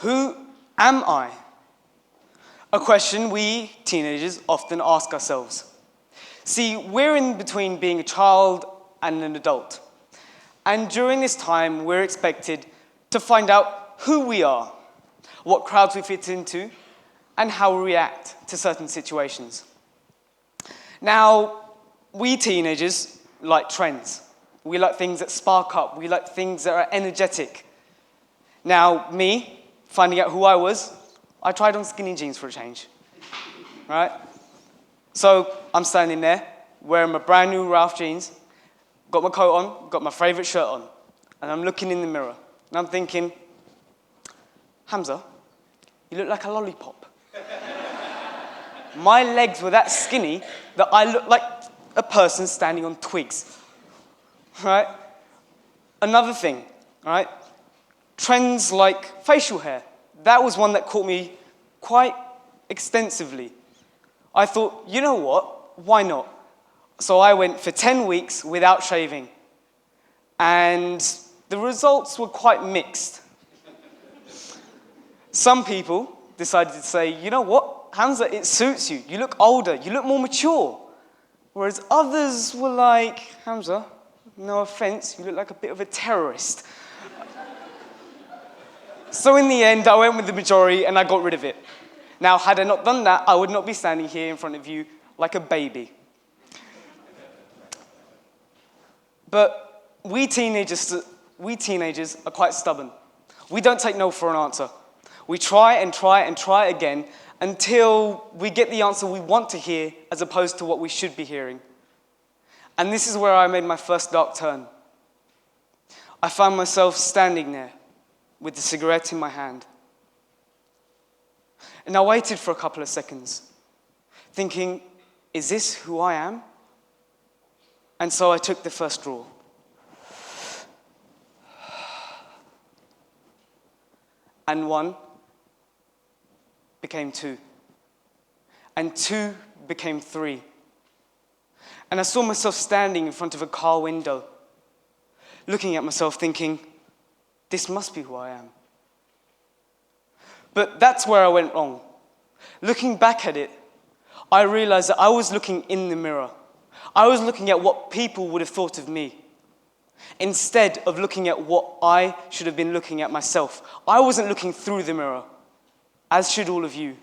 Who am I? A question we teenagers often ask ourselves. See, we're in between being a child and an adult. And during this time, we're expected to find out who we are, what crowds we fit into, and how we react to certain situations. Now, we teenagers like trends. We like things that spark up. We like things that are energetic. Now, me, finding out who I was, I tried on skinny jeans for a change, right? So I'm standing there, wearing my brand new Ralph jeans, got my coat on, got my favorite shirt on, and I'm looking in the mirror, and I'm thinking, Hamzah, you look like a lollipop. My legs were that skinny that I looked like a person standing on twigs, right? Another thing, right? Trends like facial hair. That was one that caught me quite extensively. I thought, you know what? Why not? So I went for 10 weeks without shaving. And the results were quite mixed. Some people decided to say, you know what? Hamzah, it suits you. You look older. You look more mature. Whereas others were like, Hamzah, no offense, you look like a bit of a terrorist. So in the end, I went with the majority and I got rid of it. Now, had I not done that, I would not be standing here in front of you like a baby. But we teenagers are quite stubborn. We don't take no for an answer. We try and try and try again until we get the answer we want to hear as opposed to what we should be hearing. And this is where I made my first dark turn. I found myself standing there with the cigarette in my hand. And I waited for a couple of seconds, thinking, is this who I am? And so I took the first draw. And 1 became 2. And 2 became 3. And I saw myself standing in front of a car window, looking at myself thinking, this must be who I am. But that's where I went wrong. Looking back at it, I realized that I was looking in the mirror. I was looking at what people would have thought of me, instead of looking at what I should have been looking at myself. I wasn't looking through the mirror, as should all of you.